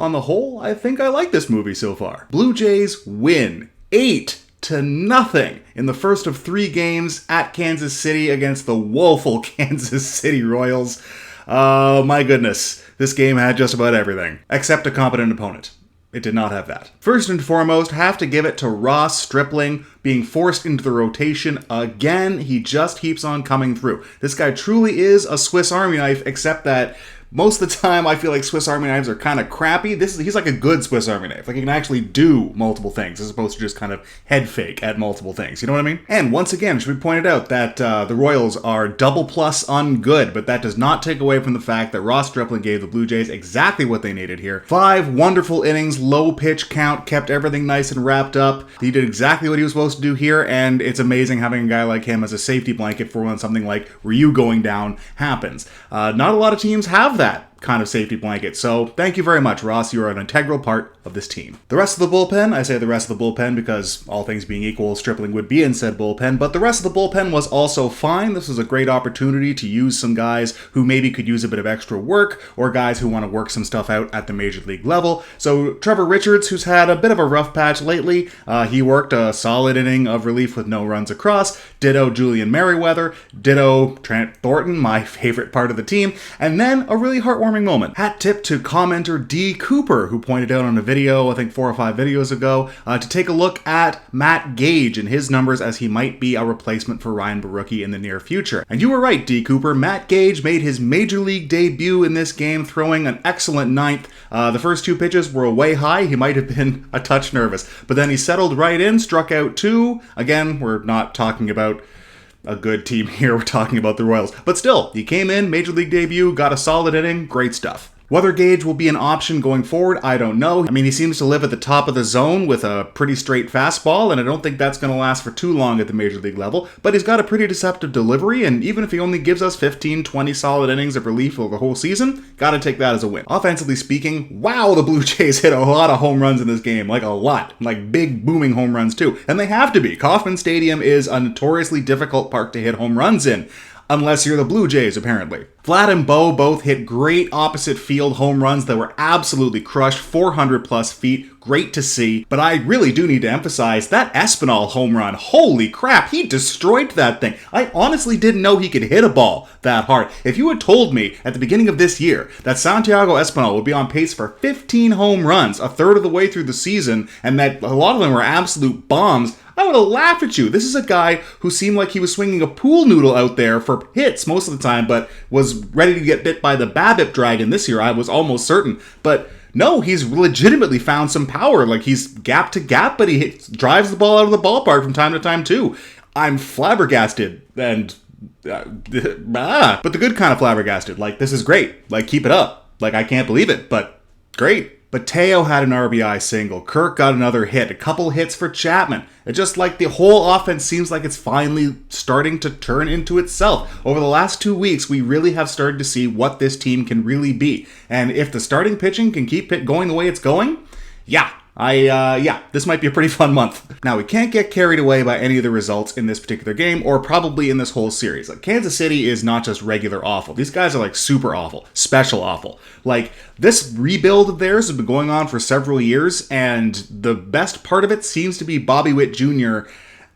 on the whole, I think I like this movie so far. Blue Jays win 8-0 in the first of 3 games at Kansas City against the woeful Kansas City Royals. Oh my goodness, this game had just about everything, except a competent opponent. It did not have that. First and foremost, have to give it to Ross Stripling being forced into the rotation again. He just keeps on coming through. This guy truly is a Swiss Army knife, except that most of the time I feel like Swiss Army knives are kind of crappy. He's like a good Swiss Army knife. Like he can actually do multiple things as opposed to just kind of head fake at multiple things. You know what I mean? And once again, it should be pointed out that the Royals are double plus on good, but that does not take away from the fact that Ross Stripling gave the Blue Jays exactly what they needed here. 5 wonderful innings, low pitch count, kept everything nice and wrapped up. He did exactly what he was supposed to do here, and it's amazing having a guy like him as a safety blanket for when something like Ryu going down happens. Not a lot of teams have that kind of safety blanket. So thank you very much, Ross. You are an integral part of this team. The rest of the bullpen, I say the rest of the bullpen because all things being equal, Stripling would be in said bullpen, but the rest of the bullpen was also fine. This was a great opportunity to use some guys who maybe could use a bit of extra work or guys who want to work some stuff out at the major league level. So Trevor Richards, who's had a bit of a rough patch lately, he worked a solid inning of relief with no runs across. Ditto Julian Merriweather, ditto Trent Thornton, my favorite part of the team, and then a really heartwarming moment. Hat tip to commenter D. Cooper, who pointed out on a video, I think 4 or 5 videos ago, to take a look at Matt Gage and his numbers as he might be a replacement for Ryan Barucki in the near future. And you were right, D. Cooper. Matt Gage made his major league debut in this game, throwing an excellent 9th. The first 2 pitches were way high. He might have been a touch nervous, but then he settled right in, struck out 2. Again, we're not talking about a good team here, we're talking about the Royals. But still, he came in, major league debut, got a solid inning, great stuff. Whether Gage will be an option going forward, I don't know. I mean, he seems to live at the top of the zone with a pretty straight fastball, and I don't think that's going to last for too long at the major league level, but he's got a pretty deceptive delivery, and even if he only gives us 15, 20 solid innings of relief over the whole season, gotta take that as a win. Offensively speaking, wow, the Blue Jays hit a lot of home runs in this game, like a lot, like big booming home runs too, and they have to be. Kauffman Stadium is a notoriously difficult park to hit home runs in. Unless you're the Blue Jays, apparently. Vlad and Bo both hit great opposite field home runs that were absolutely crushed, 400 plus feet, great to see. But I really do need to emphasize that Espinal home run, holy crap, he destroyed that thing. I honestly didn't know he could hit a ball that hard. If you had told me at the beginning of this year that Santiago Espinal would be on pace for 15 home runs a third of the way through the season, and that a lot of them were absolute bombs, I would have laughed at you. This is a guy who seemed like he was swinging a pool noodle out there for hits most of the time, but was ready to get bit by the BABIP dragon this year, I was almost certain. But no, he's legitimately found some power. Like, he's gap to gap, but he drives the ball out of the ballpark from time to time, too. I'm flabbergasted, and but the good kind of flabbergasted. Like, this is great. Like, keep it up. Like, I can't believe it, but great. But Teo had an RBI single. Kirk got another hit. A couple hits for Chapman. It's just like the whole offense seems like it's finally starting to turn into itself. Over the last 2 weeks, we really have started to see what this team can really be. And if the starting pitching can keep it going the way it's going, yeah, this might be a pretty fun month. Now, we can't get carried away by any of the results in this particular game, or probably in this whole series. Like, Kansas City is not just regular awful. These guys are like super awful, special awful. Like, this rebuild of theirs has been going on for several years, and the best part of it seems to be Bobby Witt Jr.,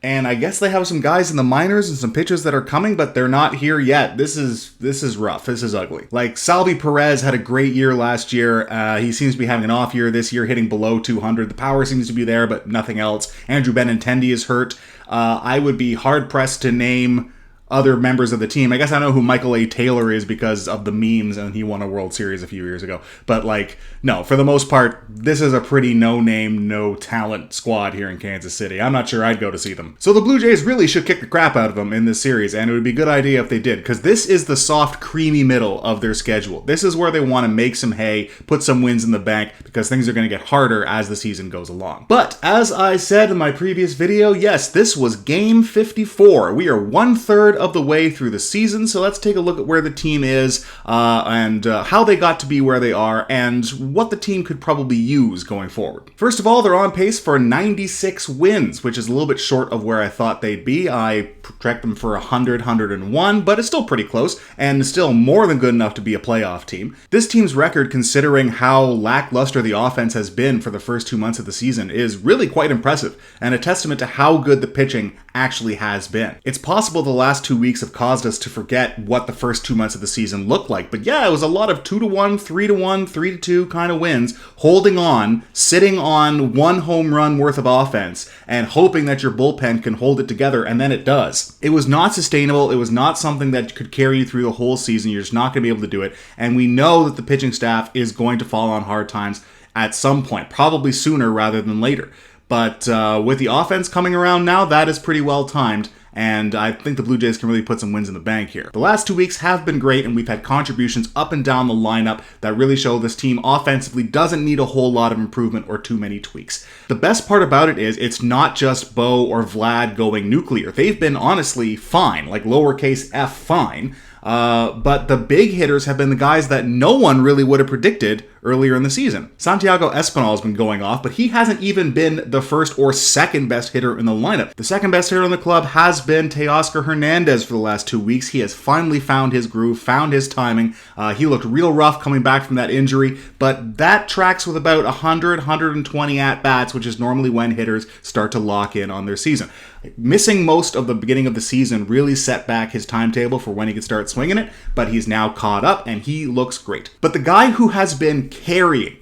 and I guess they have some guys in the minors and some pitchers that are coming, but they're not here yet. This is rough. This is ugly. Like, Salvi Perez had a great year last year. He seems to be having an off year this year, hitting below 200. The power seems to be there, but nothing else. Andrew Benintendi is hurt. I would be hard-pressed to name other members of the team. I guess I know who Michael A. Taylor is because of the memes, and he won a World Series a few years ago. But, like, no, for the most part, this is a pretty no-name, no-talent squad here in Kansas City. I'm not sure I'd go to see them. So the Blue Jays really should kick the crap out of them in this series, and it would be a good idea if they did, because this is the soft, creamy middle of their schedule. This is where they want to make some hay, put some wins in the bank, because things are going to get harder as the season goes along. But, as I said in my previous video, yes, this was Game 54. We are 1/3 third of the way through the season, so let's take a look at where the team is and how they got to be where they are and what the team could probably use going forward. First of all, they're on pace for 96 wins, which is a little bit short of where I thought they'd be. I project them for 100, 101, but it's still pretty close and still more than good enough to be a playoff team. This team's record, considering how lackluster the offense has been for the first 2 months of the season, is really quite impressive and a testament to how good the pitching actually has been. It's possible the last 2 weeks have caused us to forget what the first 2 months of the season looked like, but yeah, it was a lot of 2-1, 3-1, 3-2 kind of wins, holding on, sitting on one home run worth of offense, and hoping that your bullpen can hold it together, and then it does. It was not sustainable. It was not something that could carry you through the whole season. You're just not going to be able to do it, and we know that the pitching staff is going to fall on hard times at some point, probably sooner rather than later. But with the offense coming around now, that is pretty well timed, and I think the Blue Jays can really put some wins in the bank here. The last 2 weeks have been great, and we've had contributions up and down the lineup that really show this team offensively doesn't need a whole lot of improvement or too many tweaks. The best part about it is it's not just Bo or Vlad going nuclear. They've been honestly fine, like lowercase f fine. But the big hitters have been the guys that no one really would have predicted earlier in the season. Santiago Espinal has been going off, but he hasn't even been the first or second best hitter in the lineup. The second best hitter in the club has been Teoscar Hernandez for the last 2 weeks. He has finally found his groove, found his timing. He looked real rough coming back from that injury, but that tracks with about 100, 120 at-bats, which is normally when hitters start to lock in on their season. Missing most of the beginning of the season really set back his timetable for when he could start swinging it, but he's now caught up and he looks great. But the guy who has been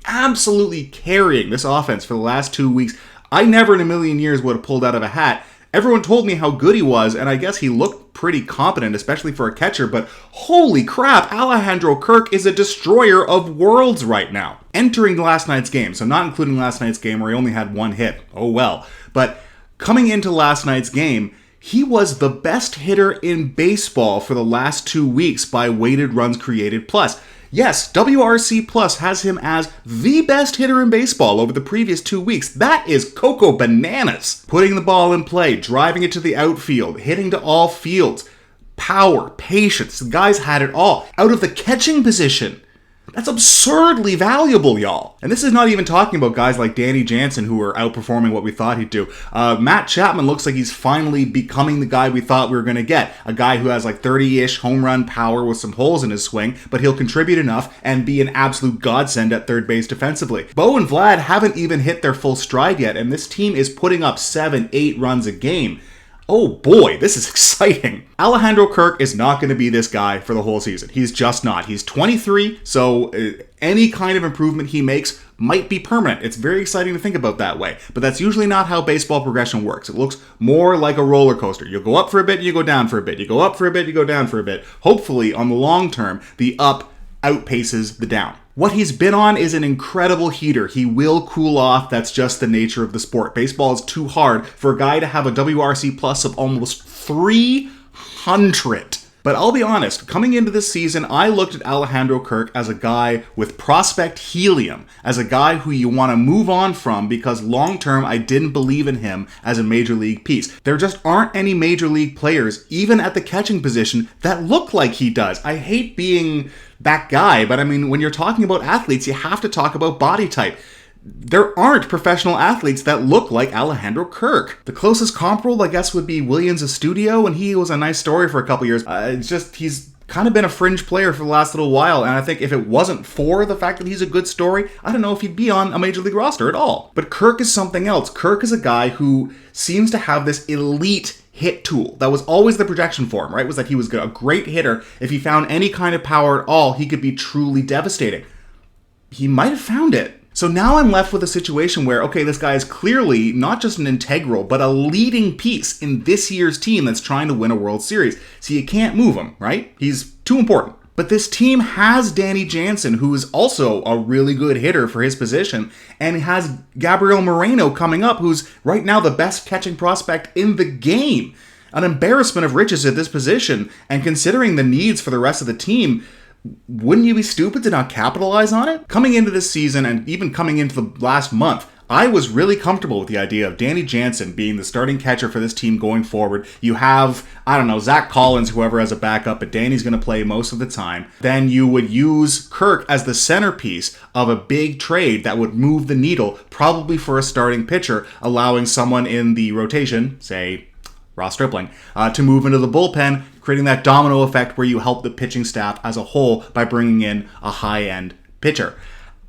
absolutely carrying this offense for the last 2 weeks, I never in a million years would have pulled out of a hat. Everyone told me how good he was, and I guess he looked pretty competent, especially for a catcher, but holy crap, Alejandro Kirk is a destroyer of worlds right now. Entering last night's game, so not including last night's game where he only had one hit, oh well, but coming into last night's game, he was the best hitter in baseball for the last 2 weeks by weighted runs created plus. Yes, WRC Plus has him as the best hitter in baseball over the previous 2 weeks. That is cocoa bananas. Putting the ball in play, driving it to the outfield, hitting to all fields, power, patience. The guy's had it all. Out of the catching position. That's absurdly valuable, y'all. And this is not even talking about guys like Danny Jansen who are outperforming what we thought he'd do. Matt Chapman looks like he's finally becoming the guy we thought we were going to get. A guy who has like 30-ish home run power with some holes in his swing, but he'll contribute enough and be an absolute godsend at third base defensively. Bo and Vlad haven't even hit their full stride yet, and this team is putting up 7-8 runs a game. Oh boy, this is exciting. Alejandro Kirk is not going to be this guy for the whole season. He's just not. He's 23, so any kind of improvement he makes might be permanent. It's very exciting to think about that way, but that's usually not how baseball progression works. It looks more like a roller coaster. You go up for a bit, you go down for a bit. You go up for a bit, you go down for a bit. Hopefully, on the long term, the up outpaces the down. What he's been on is an incredible heater. He will cool off. That's just the nature of the sport. Baseball is too hard for a guy to have a WRC plus of almost 300. But I'll be honest, coming into this season, I looked at Alejandro Kirk as a guy with prospect helium, as a guy who you want to move on from because long-term I didn't believe in him as a major league piece. There just aren't any major league players, even at the catching position, that look like he does. I hate being that guy, but I mean, when you're talking about athletes, you have to talk about body type. There aren't professional athletes that look like Alejandro Kirk. The closest comparable, I guess, would be Williams Estudio, and he was a nice story for a couple years. It's just, he's kind of been a fringe player for the last little while, and I think if it wasn't for the fact that he's a good story, I don't know if he'd be on a major league roster at all. But Kirk is something else. Kirk is a guy who seems to have this elite hit tool. That was always the projection for him, right? Was that he was a great hitter. If he found any kind of power at all, he could be truly devastating. He might have found it. So now I'm left with a situation where, okay, this guy is clearly not just an integral, but a leading piece in this year's team that's trying to win a World Series. So you can't move him, right? He's too important. But this team has Danny Jansen, who is also a really good hitter for his position, and has Gabriel Moreno coming up, who's right now the best catching prospect in the game. An embarrassment of riches at this position, and considering the needs for the rest of the team, wouldn't you be stupid to not capitalize on it? Coming into this season, and even coming into the last month, I was really comfortable with the idea of Danny Jansen being the starting catcher for this team going forward. You have, I don't know, Zach Collins, whoever has a backup, but Danny's going to play most of the time. Then you would use Kirk as the centerpiece of a big trade that would move the needle, probably for a starting pitcher, allowing someone in the rotation, say Ross Stripling, to move into the bullpen, creating that domino effect where you help the pitching staff as a whole by bringing in a high-end pitcher.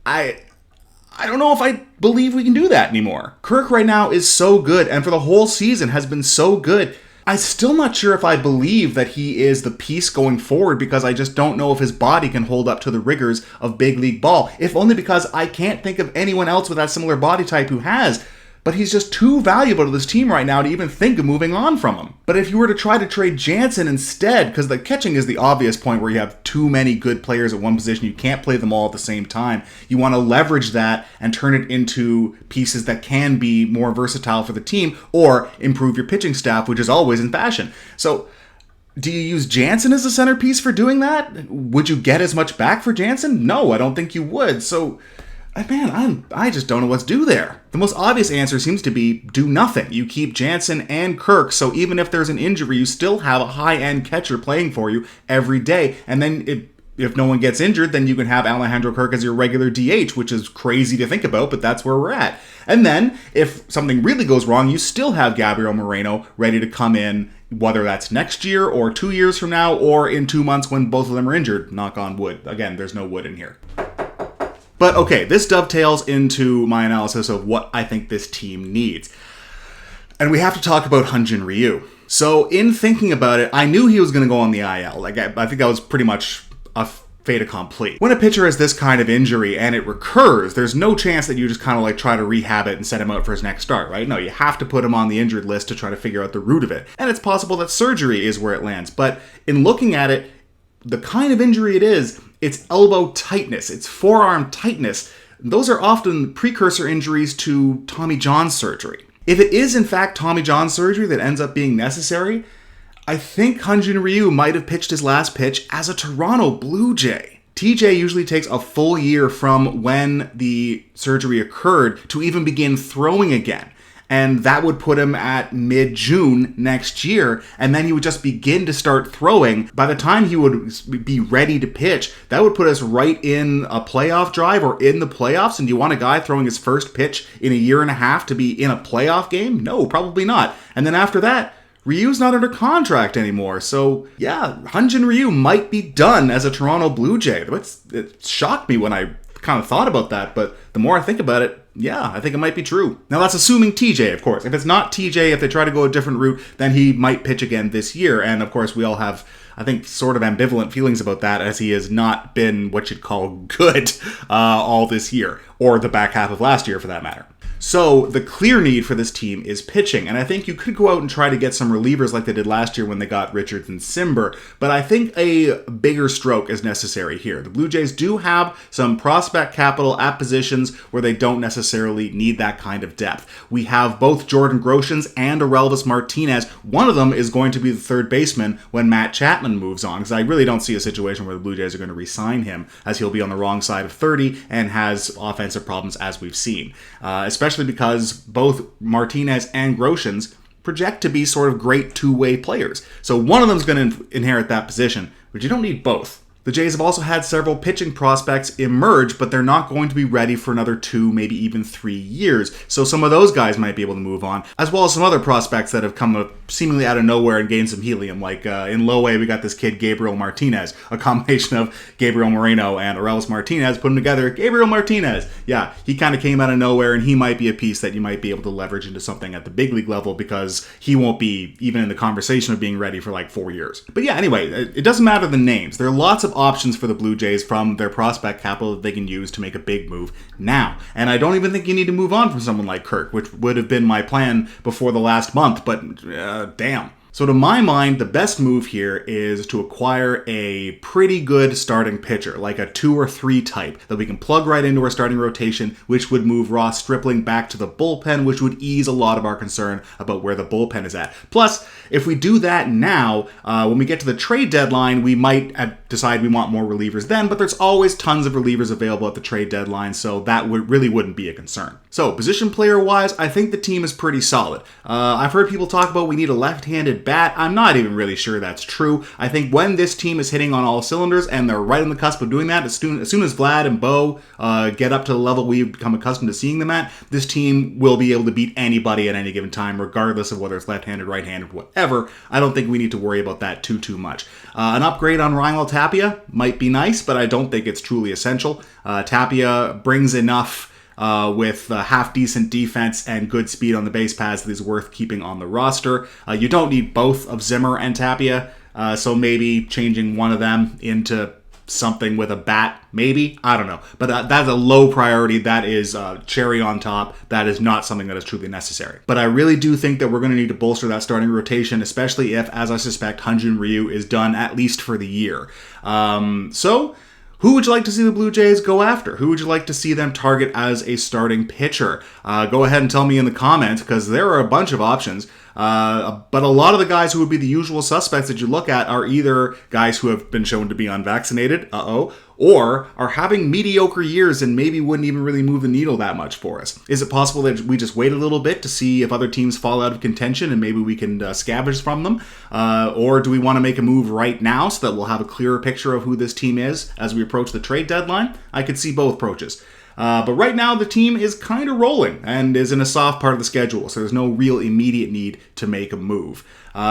I don't know if I believe we can do that anymore. Kirk right now is so good, and for the whole season has been so good. I'm still not sure if I believe that he is the piece going forward, because I just don't know if his body can hold up to the rigors of big league ball, if only because I can't think of anyone else with that similar body type who has. But he's just too valuable to this team right now to even think of moving on from him. But if you were to try to trade Jansen instead, because the catching is the obvious point where you have too many good players at one position, you can't play them all at the same time. You want to leverage that and turn it into pieces that can be more versatile for the team or improve your pitching staff, which is always in fashion. So do you use Jansen as a centerpiece for doing that? Would you get as much back for Jansen? No, I don't think you would. So man, I just don't know what to do there. The most obvious answer seems to be do nothing. You keep Jansen and Kirk, so even if there's an injury, you still have a high-end catcher playing for you every day. And then if no one gets injured, then you can have Alejandro Kirk as your regular DH, which is crazy to think about, but that's where we're at. And then if something really goes wrong, you still have Gabriel Moreno ready to come in, whether that's next year or 2 years from now or in 2 months when both of them are injured. Knock on wood. Again, there's no wood in here. But okay, this dovetails into my analysis of what I think this team needs. And we have to talk about Hyun-Jin Ryu. So in thinking about it, I knew he was going to go on the IL. Like I think that was pretty much a fait accompli. When a pitcher has this kind of injury and it recurs, there's no chance that you just kind of like try to rehab it and set him out for his next start, right? No, you have to put him on the injured list to try to figure out the root of it. And it's possible that surgery is where it lands. But in looking at it, the kind of injury it is, it's elbow tightness, it's forearm tightness. Those are often precursor injuries to Tommy John surgery. If it is in fact Tommy John surgery that ends up being necessary, I think Hyun-Jin Ryu might have pitched his last pitch as a Toronto Blue Jay. TJ usually takes a full year from when the surgery occurred to even begin throwing again. And that would put him at mid-June next year, and then he would just begin to start throwing. By the time he would be ready to pitch, that would put us right in a playoff drive or in the playoffs. And do you want a guy throwing his first pitch in a year and a half to be in a playoff game? No, probably not. And then after that, Ryu's not under contract anymore. So yeah, Hyun-Jin Ryu might be done as a Toronto Blue Jay. It shocked me when I kind of thought about that, but the more I think about it, yeah, I think it might be true. Now that's assuming TJ, of course. If it's not TJ, if they try to go a different route, then he might pitch again this year. And of course, we all have, I think, sort of ambivalent feelings about that, as he has not been what you'd call good all this year, or the back half of last year for that matter. So the clear need for this team is pitching, and I think you could go out and try to get some relievers like they did last year when they got Richards and Simber, but I think a bigger stroke is necessary here. The Blue Jays do have some prospect capital at positions where they don't necessarily need that kind of depth. We have both Jordan Groshans and Aurelvis Martinez. One of them is going to be the third baseman when Matt Chapman moves on, because I really don't see a situation where the Blue Jays are going to re-sign him, as he'll be on the wrong side of 30 and has offensive problems as we've seen. Especially because both Martinez and Groshans project to be sort of great two-way players. So one of them is going to inherit that position, but you don't need both. The Jays have also had several pitching prospects emerge, but they're not going to be ready for another 2, maybe even 3 years. So some of those guys might be able to move on, as well as some other prospects that have come up seemingly out of nowhere and gained some helium. Like in low A, we got this kid Gabriel Martinez, a combination of Gabriel Moreno and Aurelvis Martinez put them together. Gabriel Martinez, yeah, he kind of came out of nowhere, and he might be a piece that you might be able to leverage into something at the big league level, because he won't be even in the conversation of being ready for like 4 years. But yeah, anyway, it doesn't matter the names. There are lots of options for the Blue Jays from their prospect capital that they can use to make a big move now. And I don't even think you need to move on from someone like Kirk, which would have been my plan before the last month, but damn. So to my mind, the best move here is to acquire a pretty good starting pitcher, like a 2 or 3 type that we can plug right into our starting rotation, which would move Ross Stripling back to the bullpen, which would ease a lot of our concern about where the bullpen is at. Plus, if we do that now, when we get to the trade deadline, we might, decide we want more relievers then, but there's always tons of relievers available at the trade deadline, so that really wouldn't be a concern. So, position player-wise, I think the team is pretty solid. I've heard people talk about we need a left-handed bat. I'm not even really sure that's true. I think when this team is hitting on all cylinders, and they're right on the cusp of doing that, as soon as Vlad and Bo get up to the level we've become accustomed to seeing them at, this team will be able to beat anybody at any given time, regardless of whether it's left-handed, right-handed, whatever. I don't think we need to worry about that too much. An upgrade on Raimel Tapia might be nice, but I don't think it's truly essential. Tapia brings enough with half-decent defense and good speed on the base paths that is worth keeping on the roster. You don't need both of Zimmer and Tapia, so maybe changing one of them into something with a bat, maybe? I don't know. But that's a low priority. That is cherry on top. That is not something that is truly necessary. But I really do think that we're going to need to bolster that starting rotation, especially if, as I suspect, Hyun-Jin Ryu is done at least for the year. So, who would you like to see the Blue Jays go after? Who would you like to see them target as a starting pitcher? Go ahead and tell me in the comments, because there are a bunch of options. But a lot of the guys who would be the usual suspects that you look at are either guys who have been shown to be unvaccinated, or are having mediocre years and maybe wouldn't even really move the needle that much for us. Is it possible that we just wait a little bit to see if other teams fall out of contention and maybe we can scavenge from them? Or do we want to make a move right now so that we'll have a clearer picture of who this team is as we approach the trade deadline? I could see both approaches. But right now, the team is kind of rolling and is in a soft part of the schedule, so there's no real immediate need to make a move.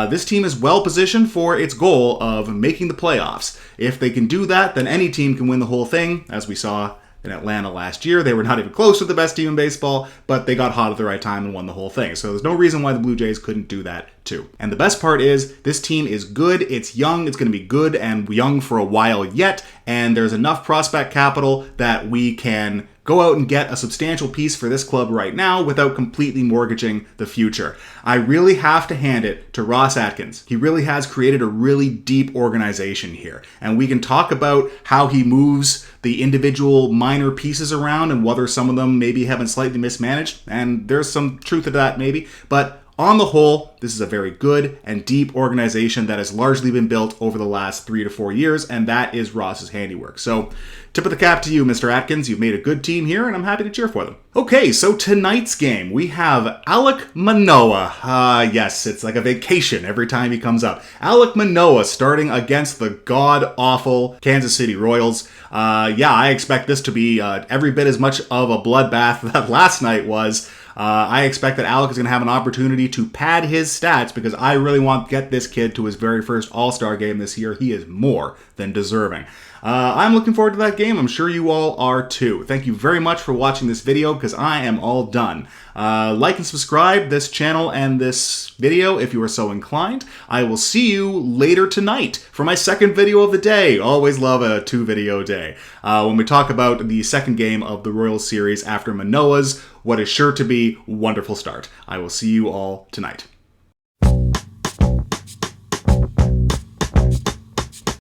This team is well positioned for its goal of making the playoffs. If they can do that, then any team can win the whole thing, as we saw in Atlanta last year. They were not even close to the best team in baseball, but they got hot at the right time and won the whole thing. So there's no reason why the Blue Jays couldn't do that too. And the best part is, this team is good, it's young, it's going to be good and young for a while yet, and there's enough prospect capital that we can go out and get a substantial piece for this club right now without completely mortgaging the future. I really have to hand it to Ross Atkins. He really has created a really deep organization here. And we can talk about how he moves the individual minor pieces around and whether some of them maybe have been slightly mismanaged. And there's some truth to that maybe. But on the whole, this is a very good and deep organization that has largely been built over the last 3 to 4 years, and that is Ross's handiwork. So, tip of the cap to you, Mr. Atkins. You've made a good team here, and I'm happy to cheer for them. Okay, so tonight's game, we have Alek Manoah. Yes, it's like a vacation every time he comes up. Alek Manoah starting against the god-awful Kansas City Royals. I expect this to be every bit as much of a bloodbath that last night was. I expect that Alek is going to have an opportunity to pad his stats because I really want to get this kid to his very first All-Star game this year. He is more than deserving. I'm looking forward to that game. I'm sure you all are too. Thank you very much for watching this video because I am all done. Like and subscribe this channel and this video if you are so inclined. I will see you later tonight for my second video of the day. Always love a 2-video day. When we talk about the second game of the Royals series after Manoah's what is sure to be wonderful start. I will see you all tonight.